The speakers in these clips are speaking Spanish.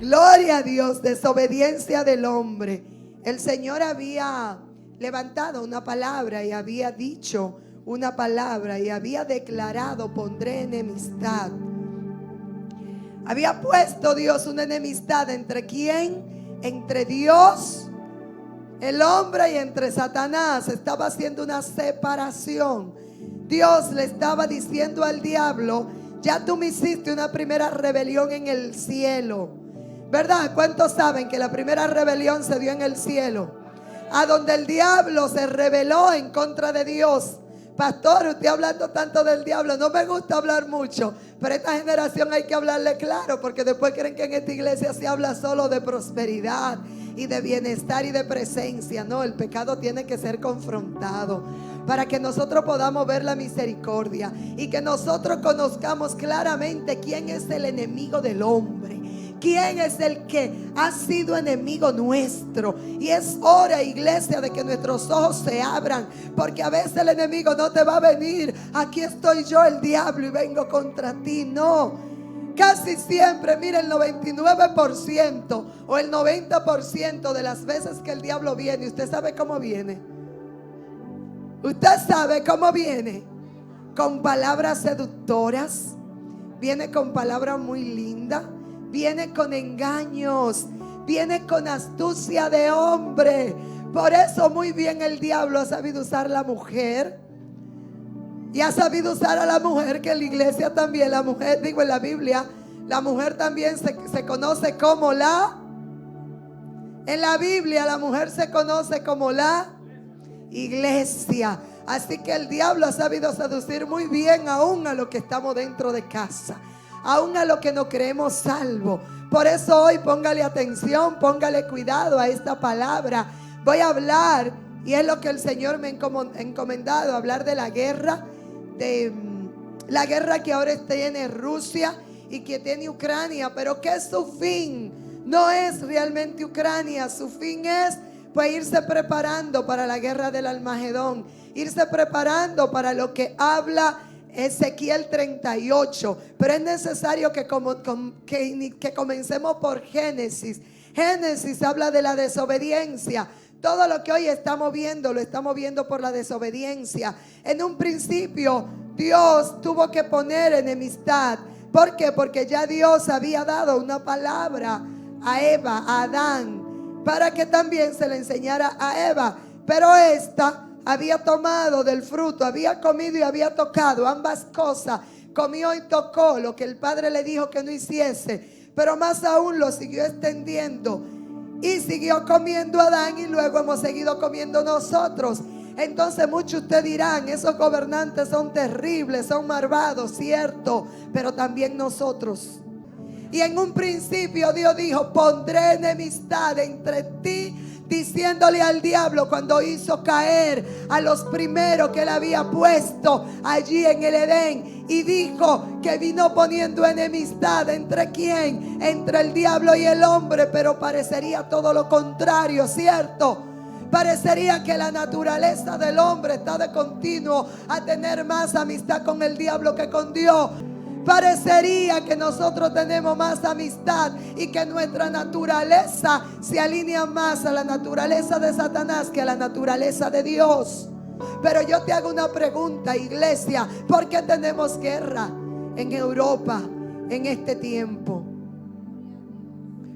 Gloria a Dios. Desobediencia del hombre. El Señor había levantado una palabra y había dicho una palabra y había declarado: pondré enemistad. Había puesto Dios una enemistad entre quién, entre Dios, el hombre, y entre Satanás. Estaba haciendo una separación. Dios le estaba diciendo al diablo: ya tú me hiciste una primera rebelión en el cielo, ¿verdad? ¿Cuántos saben que la primera rebelión se dio en el cielo? A donde el diablo se rebeló en contra de Dios. Pastor, usted hablando tanto del diablo. No me gusta hablar mucho, pero esta generación hay que hablarle claro, porque después creen que en esta iglesia se habla solo de prosperidad y de bienestar y de presencia. No, el pecado tiene que ser confrontado para que nosotros podamos ver la misericordia y que nosotros conozcamos claramente quién es el enemigo del hombre. ¿Quién es el que ha sido enemigo nuestro? Y es hora, iglesia, de que nuestros ojos se abran, porque a veces el enemigo no te va a venir: aquí estoy yo, el diablo, y vengo contra ti. No, casi siempre, mira, el 99% o el 90% de las veces que el diablo viene, ¿usted sabe cómo viene? ¿Usted sabe cómo viene? Con palabras seductoras. Viene con palabras muy lindas. Viene con engaños, viene con astucia de hombre. Por eso muy bien el diablo ha sabido usar la mujer. Y ha sabido usar a la mujer, que en la iglesia también, la mujer, digo en la Biblia, la mujer también se conoce como la... En la Biblia la mujer se conoce como la iglesia. Así que el diablo ha sabido seducir muy bien aún a los que estamos dentro de casa, aún a los que no creemos salvos. Por eso hoy póngale atención, póngale cuidado a esta palabra. Voy a hablar, y es lo que el Señor me ha encomendado, hablar de la guerra que ahora tiene Rusia y que tiene Ucrania, pero que su fin no es realmente Ucrania. Su fin es pues irse preparando para la guerra del Almagedón, irse preparando para lo que habla Ezequiel 38. Pero es necesario que comencemos por Génesis. Génesis habla de la desobediencia. Todo lo que hoy estamos viendo, lo estamos viendo por la desobediencia. En un principio Dios tuvo que poner enemistad. ¿Por qué? Porque ya Dios había dado una palabra a Eva, a Adán, para que también se le enseñara a Eva. Pero esta había tomado del fruto, había comido y había tocado ambas cosas. Comió y tocó lo que el Padre le dijo que no hiciese, pero más aún lo siguió extendiendo y siguió comiendo Adán, y luego hemos seguido comiendo nosotros. Entonces muchos ustedes dirán: esos gobernantes son terribles, son malvados, cierto, pero también nosotros. Y en un principio Dios dijo: pondré enemistad entre ti, diciéndole al diablo cuando hizo caer a los primeros que él había puesto allí en el Edén. Y dijo que vino poniendo enemistad entre quién, entre el diablo y el hombre. Pero parecería todo lo contrario, ¿cierto? Parecería que la naturaleza del hombre está de continuo a tener más amistad con el diablo que con Dios. Parecería que nosotros tenemos más amistad y que nuestra naturaleza se alinea más a la naturaleza de Satanás que a la naturaleza de Dios. Pero yo te hago una pregunta, iglesia: ¿por qué tenemos guerra en Europa en este tiempo?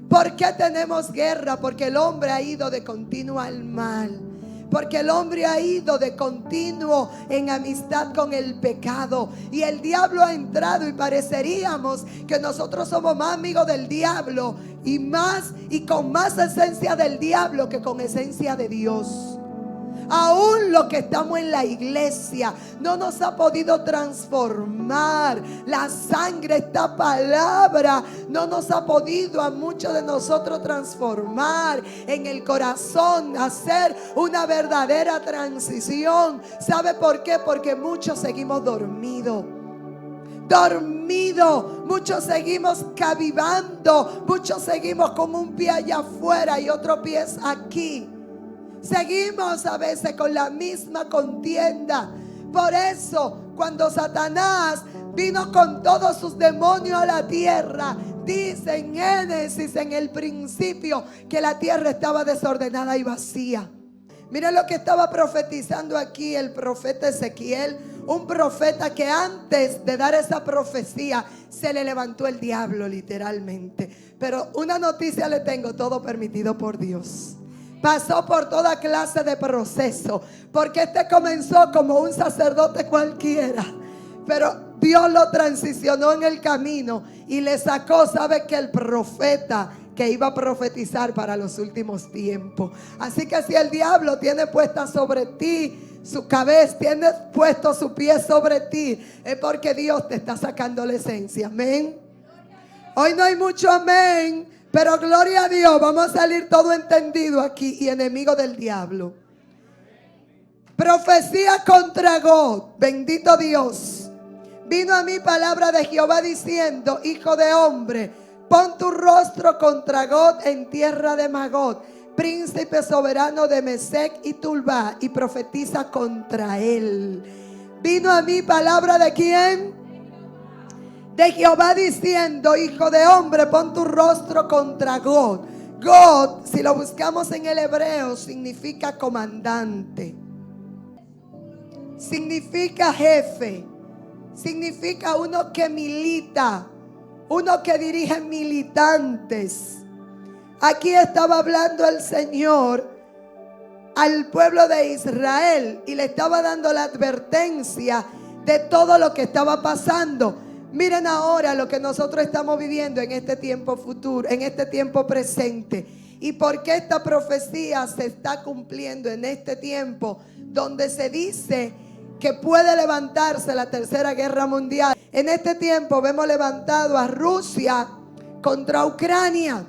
¿Por qué tenemos guerra? Porque el hombre ha ido de continuo al mal. Porque el hombre ha ido de continuo en amistad con el pecado. Y el diablo ha entrado, y pareceríamos que nosotros somos más amigos del diablo y con más esencia del diablo que con esencia de Dios. Aún lo que estamos en la iglesia no nos ha podido transformar. La sangre, esta palabra, no nos ha podido a muchos de nosotros transformar en el corazón, hacer una verdadera transición. ¿Sabe por qué? Porque muchos seguimos dormidos. Muchos seguimos cavivando, muchos seguimos con un pie allá afuera y otro pie aquí. Seguimos a veces con la misma contienda. Por eso, cuando Satanás vino con todos sus demonios a la tierra, Dice en Génesis, en el principio, que la tierra estaba desordenada y vacía. Mira lo que estaba profetizando aquí el profeta Ezequiel. Un profeta que antes de dar esa profecía se le levantó el diablo literalmente. Pero una noticia le tengo: todo permitido por Dios. Pasó por toda clase de proceso, porque este comenzó como un sacerdote cualquiera, pero Dios lo transicionó en el camino y le sacó, ¿sabe qué? El profeta que iba a profetizar para los últimos tiempos. Así que si el diablo tiene puesta sobre ti su cabeza, tiene puesto su pie sobre ti, es porque Dios te está sacando la esencia. Amén. Hoy no hay mucho amén, pero gloria a Dios, vamos a salir todo entendido aquí y enemigo del diablo. Profecía contra God. Bendito Dios. Vino a mí palabra de Jehová diciendo: hijo de hombre, pon tu rostro contra God en tierra de Magog, príncipe soberano de Mesec y Tulba, y profetiza contra él. Vino a mí palabra de ¿quién? De Jehová diciendo: hijo de hombre, pon tu rostro contra God. God, si lo buscamos en el hebreo, significa comandante, significa jefe, significa uno que milita, uno que dirige militantes. Aquí estaba hablando el Señor al pueblo de Israel y le estaba dando la advertencia de todo lo que estaba pasando. Miren ahora lo que nosotros estamos viviendo en este tiempo futuro, en este tiempo presente. Y por qué esta profecía se está cumpliendo en este tiempo donde se dice que puede levantarse la tercera guerra mundial. En este tiempo vemos levantado a Rusia contra Ucrania.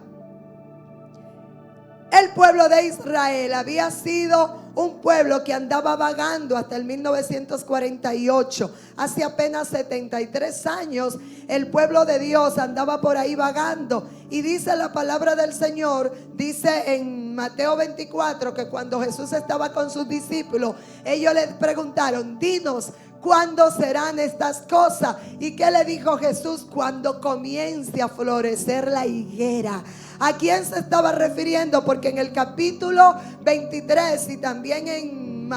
El pueblo de Israel había sido un pueblo que andaba vagando hasta el 1948. Hace apenas 73 años el pueblo de Dios andaba por ahí vagando. Y dice la palabra del Señor, dice en Mateo 24, que cuando Jesús estaba con sus discípulos, ellos le preguntaron: dinos, ¿cuándo serán estas cosas? ¿Y qué le dijo Jesús? Cuando comience a florecer la higuera. ¿A quién se estaba refiriendo? Porque en el capítulo 23 y también en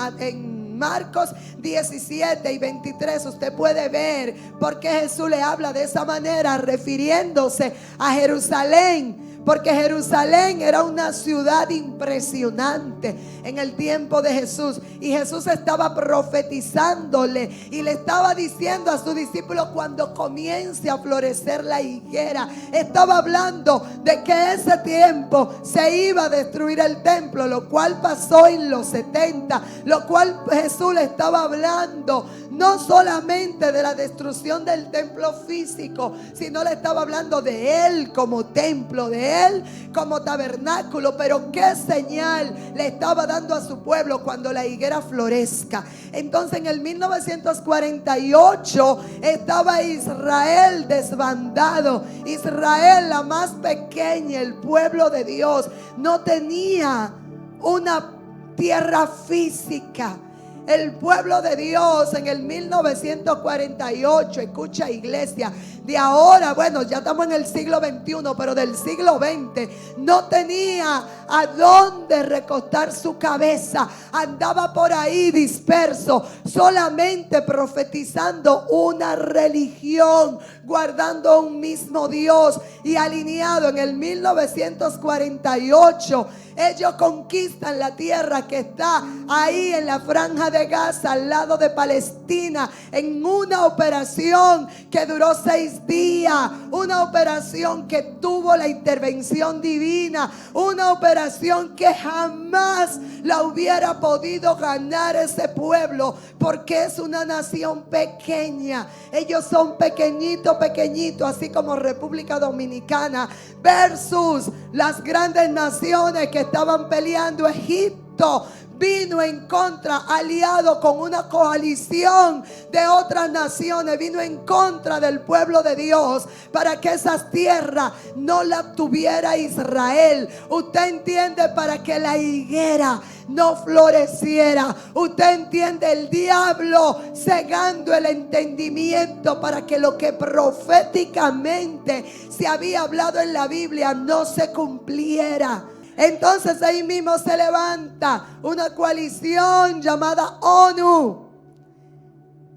Marcos 17 y 23 usted puede ver por qué Jesús le habla de esa manera, refiriéndose a Jerusalén. Porque Jerusalén era una ciudad impresionante en el tiempo de Jesús. Y Jesús estaba profetizándole y le estaba diciendo a sus discípulos: cuando comience a florecer la higuera. Estaba hablando de que ese tiempo se iba a destruir el templo, lo cual pasó en los 70. Lo cual Jesús le estaba hablando no solamente de la destrucción del templo físico, sino le estaba hablando de él como templo, de él como tabernáculo. Pero qué señal le estaba dando a su pueblo cuando la higuera florezca. Entonces en el 1948 estaba Israel desbandado. Israel, la más pequeña, el pueblo de Dios, no tenía una tierra física. El pueblo de Dios en el 1948, escucha iglesia, de ahora, bueno, ya estamos en el siglo XXI, pero del siglo XX, no tenía a dónde recostar su cabeza. Andaba por ahí disperso, solamente profetizando una religión, guardando un mismo Dios. Y alineado en el 1948, ellos conquistan la tierra que está ahí en la franja de Gaza, al lado de Palestina, en una operación que duró 6 días, una operación que tuvo la intervención divina, una operación que jamás la hubiera podido ganar ese pueblo, porque es una nación pequeña. Ellos son pequeñitos, así como República Dominicana, versus las grandes naciones que estaban peleando: Egipto vino en contra, aliado con una coalición de otras naciones, vino en contra del pueblo de Dios para que esas tierras no las tuviera Israel. Usted entiende, para que la higuera no floreciera. Usted entiende, el diablo cegando el entendimiento para que lo que proféticamente se había hablado en la Biblia no se cumpliera. Entonces ahí mismo se levanta una coalición llamada ONU,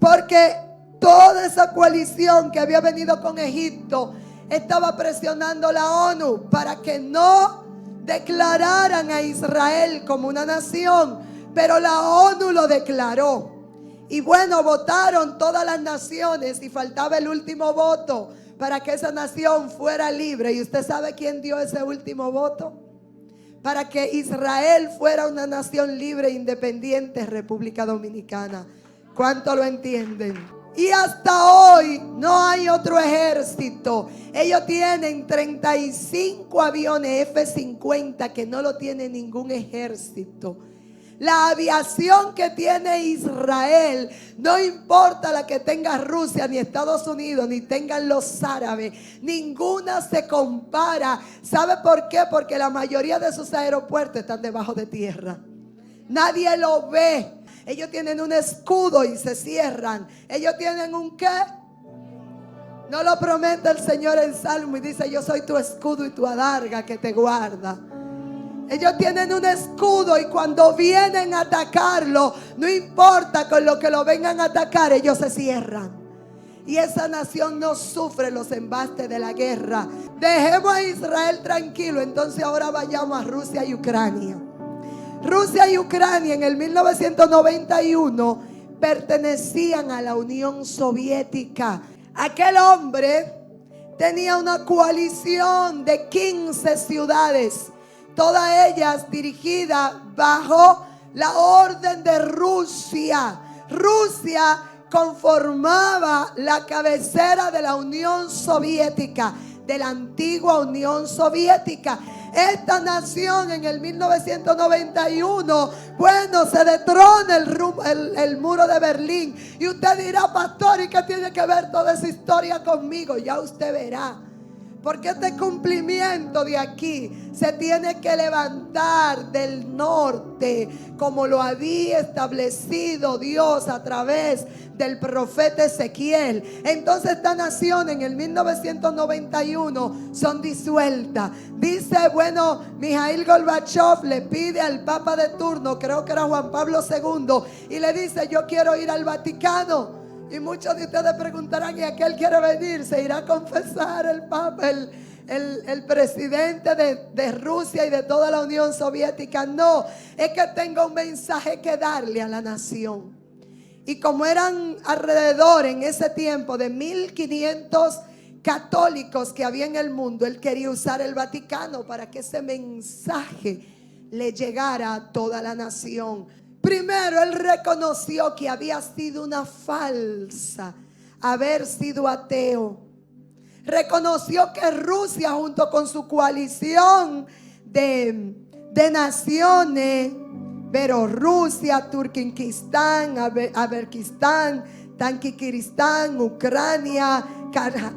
porque toda esa coalición que había venido con Egipto estaba presionando la ONU para que no declararan a Israel como una nación, pero la ONU lo declaró. Y bueno, votaron todas las naciones y faltaba el último voto para que esa nación fuera libre. ¿Y usted sabe quién dio ese último voto? Para que Israel fuera una nación libre e independiente, República Dominicana. ¿Cuánto lo entienden? Y hasta hoy no hay otro ejército. Ellos tienen 35 aviones F-50 que no lo tiene ningún ejército. La aviación que tiene Israel, no importa la que tenga Rusia, ni Estados Unidos, ni tengan los árabes, ninguna se compara. ¿Sabe por qué? Porque la mayoría de sus aeropuertos están debajo de tierra. Nadie lo ve. Ellos tienen un escudo y se cierran. Ellos tienen un ¿qué? No lo promete el Señor en Salmo y dice: yo soy tu escudo y tu adarga que te guarda. Ellos tienen un escudo y cuando vienen a atacarlo, no importa con lo que lo vengan a atacar, ellos se cierran. Y esa nación no sufre los embastes de la guerra. Dejemos a Israel tranquilo. Entonces ahora vayamos a Rusia y Ucrania. Rusia y Ucrania en el 1991 pertenecían a la Unión Soviética. Aquel hombre tenía una coalición de 15 ciudades, todas ellas dirigidas bajo la orden de Rusia. Rusia conformaba la cabecera de la Unión Soviética, de la antigua Unión Soviética. Esta nación en el 1991, bueno, se detrona el muro de Berlín. Y usted dirá: pastor, ¿y qué tiene que ver toda esa historia conmigo? Ya usted verá. Porque este cumplimiento de aquí se tiene que levantar del norte, como lo había establecido Dios a través del profeta Ezequiel. Entonces esta nación en el 1991 son disueltas. Dice, bueno, Mikhail Gorbachev le pide al Papa de turno, creo que era Juan Pablo II, y le dice: yo quiero ir al Vaticano. Y muchos de ustedes preguntarán: ¿y a qué él quiere venir? ¿Se irá a confesar el Papa, el presidente de Rusia y de toda la Unión Soviética? No, es que tengo un mensaje que darle a la nación. Y como eran alrededor en ese tiempo de 1500 católicos que había en el mundo, él quería usar el Vaticano para que ese mensaje le llegara a toda la nación. Primero, él reconoció que había sido una falsa haber sido ateo. Reconoció que Rusia, junto con su coalición de naciones, Bielorrusia, Turkmenistán, Azerbaiyán, Tayikistán, Ucrania,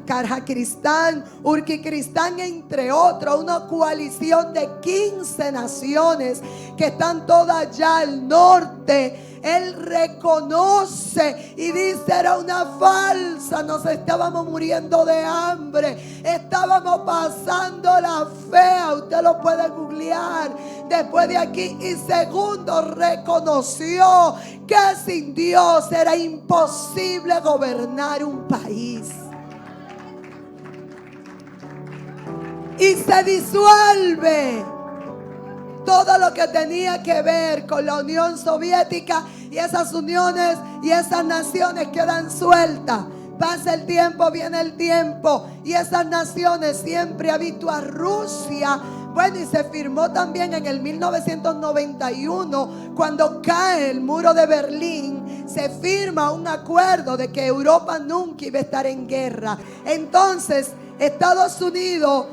Kazajistán, Uzbekistán, entre otros, una coalición de 15 naciones que están todas allá al norte. Él reconoce y dice: era una falsa, nos estábamos muriendo de hambre, estábamos pasando la fea. Usted lo puede googlear después de aquí. Y segundo, reconoció que sin Dios era imposible gobernar un país. Y se disuelve todo lo que tenía que ver con la Unión Soviética, y esas uniones y esas naciones quedan sueltas. Pasa el tiempo, viene el tiempo, y esas naciones siempre ha visto a Rusia. Bueno, y se firmó también en el 1991, cuando cae el muro de Berlín, se firma un acuerdo de que Europa nunca iba a estar en guerra. Entonces, Estados Unidos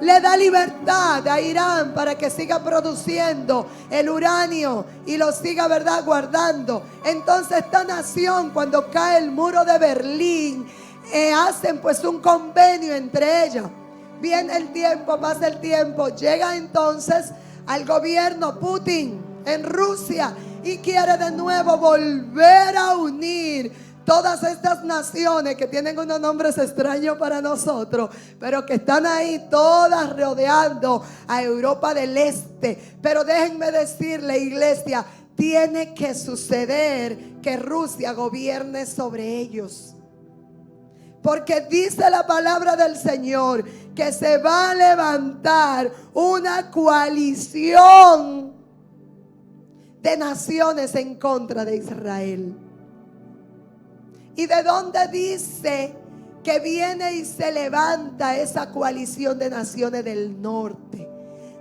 le da libertad a Irán para que siga produciendo el uranio y lo siga, ¿verdad?, guardando. Entonces esta nación, cuando cae el muro de Berlín, hacen pues un convenio entre ellas. Viene el tiempo, pasa el tiempo, llega entonces al gobierno Putin en Rusia y quiere de nuevo volver a unir todas estas naciones que tienen unos nombres extraños para nosotros, pero que están ahí todas rodeando a Europa del Este. Pero déjenme decirle, iglesia, tiene que suceder que Rusia gobierne sobre ellos. Porque dice la palabra del Señor que se va a levantar una coalición de naciones en contra de Israel. ¿Y de dónde dice que viene y se levanta esa coalición de naciones del norte?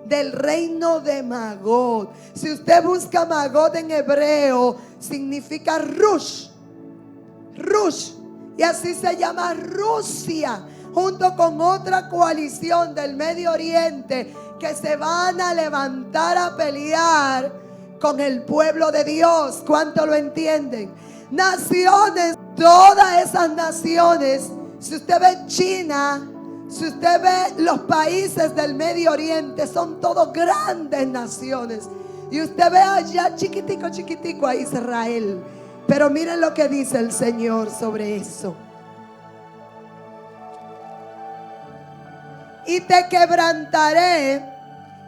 Del reino de Magog. Si usted busca Magog en hebreo, significa Rush. Rush. Y así se llama Rusia, junto con otra coalición del Medio Oriente que se van a levantar a pelear con el pueblo de Dios. ¿Cuánto lo entienden? Naciones, todas esas naciones. Si usted ve China, si usted ve los países del Medio Oriente, son todos grandes naciones. Y usted ve allá chiquitico, chiquitico a Israel. Pero miren lo que dice el Señor sobre eso. Y te quebrantaré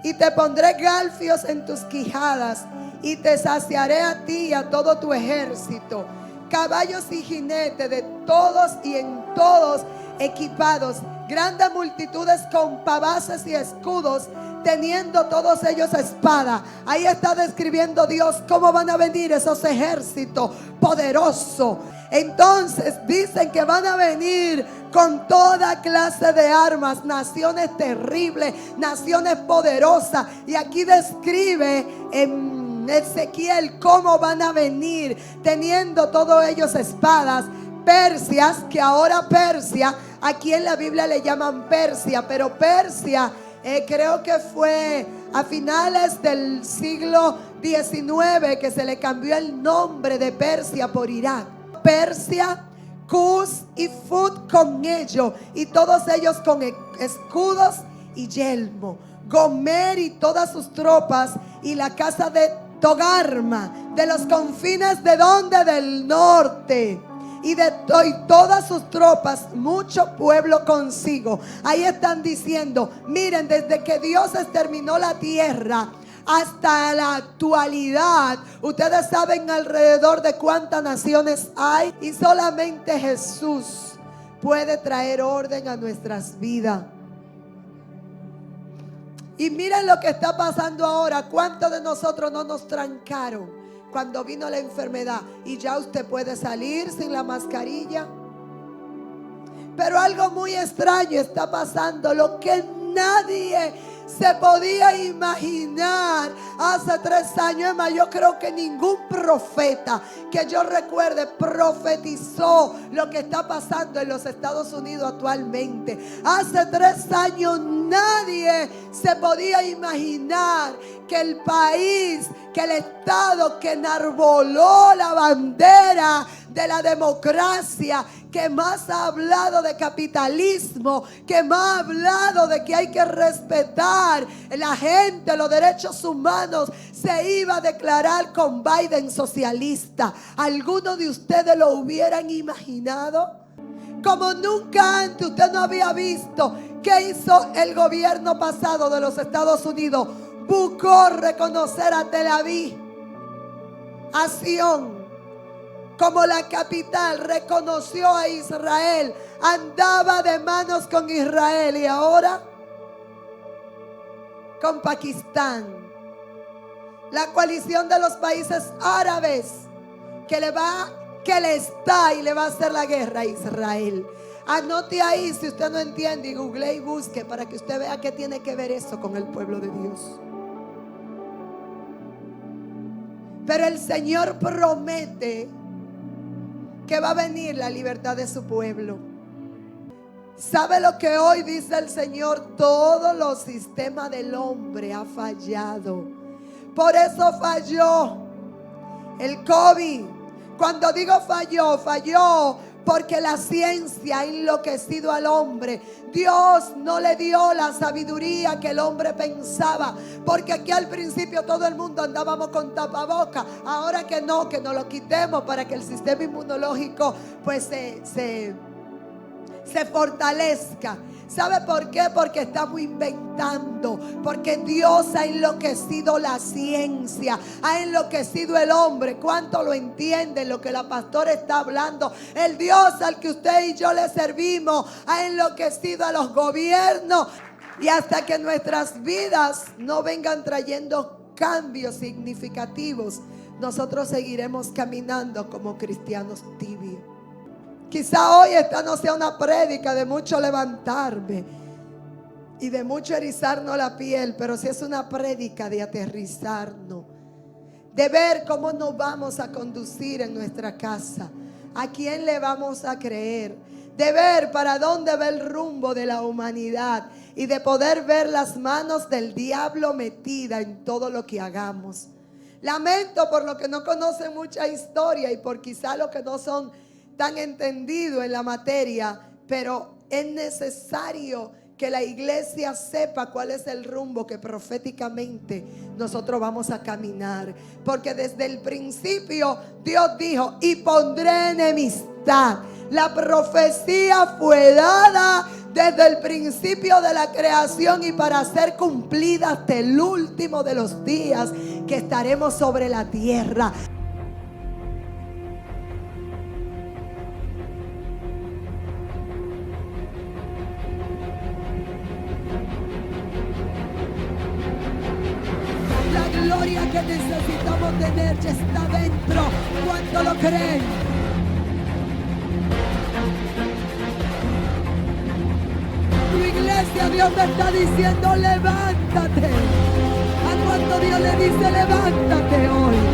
y te pondré garfios en tus quijadas y te saciaré a ti y a todo tu ejército, caballos y jinetes de todos y en todos equipados, grandes multitudes con pavases y escudos, teniendo todos ellos espada. Ahí está describiendo Dios cómo van a venir esos ejércitos poderosos. Entonces dicen que van a venir con toda clase de armas, naciones terribles, naciones poderosas. Y aquí describe en Ezequiel cómo van a venir, teniendo todos ellos espadas. Persias, que ahora Persia, aquí en la Biblia le llaman Persia, pero Persia creo que fue a finales del siglo XIX que se le cambió el nombre de Persia por Irak. Persia, Cus y Fut con ellos, y todos ellos con escudos y yelmo. Gomer y todas sus tropas, y la casa de Togarma, de los confines de donde, del norte, y todas sus tropas, mucho pueblo consigo. Ahí están diciendo, miren, desde que Dios exterminó la tierra hasta la actualidad, ustedes saben alrededor de cuántas naciones hay, y solamente Jesús puede traer orden a nuestras vidas. Y miren lo que está pasando ahora. ¿Cuántos de nosotros no nos trancaron cuando vino la enfermedad? Y ya usted puede salir sin la mascarilla. Pero algo muy extraño está pasando, lo que nadie se podía imaginar hace 3 años. Es más, yo creo que ningún profeta que yo recuerde profetizó lo que está pasando en los Estados Unidos actualmente. Hace 3 años nadie se podía imaginar que el país, que el estado que enarboló la bandera de la democracia, que más ha hablado de capitalismo, que más ha hablado de que hay que respetar la gente, los derechos humanos, se iba a declarar con Biden socialista. ¿Alguno de ustedes lo hubieran imaginado? Como nunca antes usted no había visto. ¿Qué hizo el gobierno pasado de los Estados Unidos? Buscó reconocer a Tel Aviv, a Sion, como la capital. Reconoció a Israel, andaba de manos con Israel, y ahora con Pakistán. La coalición de los países árabes que le está y le va a hacer la guerra a Israel. Anote ahí si usted no entiende, y google y busque para que usted vea qué tiene que ver eso con el pueblo de Dios. Pero el Señor promete que va a venir la libertad de su pueblo. ¿Sabe lo que hoy dice el Señor? Todos los sistemas del hombre ha fallado. Por eso falló el COVID. Cuando digo falló, falló porque la ciencia ha enloquecido al hombre. Dios no le dio la sabiduría que el hombre pensaba. Porque aquí al principio todo el mundo andábamos con tapaboca. Ahora que no lo quitemos para que el sistema inmunológico pues se fortalezca. ¿Sabe por qué? Porque estamos inventando. Porque Dios ha enloquecido la ciencia, ha enloquecido el hombre. ¿Cuánto lo entienden lo que la pastora está hablando? El Dios al que usted y yo le servimos ha enloquecido a los gobiernos. Y hasta que nuestras vidas no vengan trayendo cambios significativos, nosotros seguiremos caminando como cristianos tibios. Quizá hoy esta no sea una prédica de mucho levantarme y de mucho erizarnos la piel, pero sí es una prédica de aterrizarnos, de ver cómo nos vamos a conducir en nuestra casa, a quién le vamos a creer, de ver para dónde va el rumbo de la humanidad y de poder ver las manos del diablo metida en todo lo que hagamos. Lamento por los que no conocen mucha historia y por quizá los que no son tan entendidos en la materia, pero es necesario que la iglesia sepa cuál es el rumbo que proféticamente nosotros vamos a caminar, porque desde el principio Dios dijo: y pondré enemistad. La profecía fue dada desde el principio de la creación y para ser cumplida hasta el último de los días que estaremos sobre la tierra. Que necesitamos tener ya está dentro. ¿Cuánto lo creen? Tu iglesia, Dios me está diciendo: levántate. ¿A cuánto Dios le dice levántate hoy?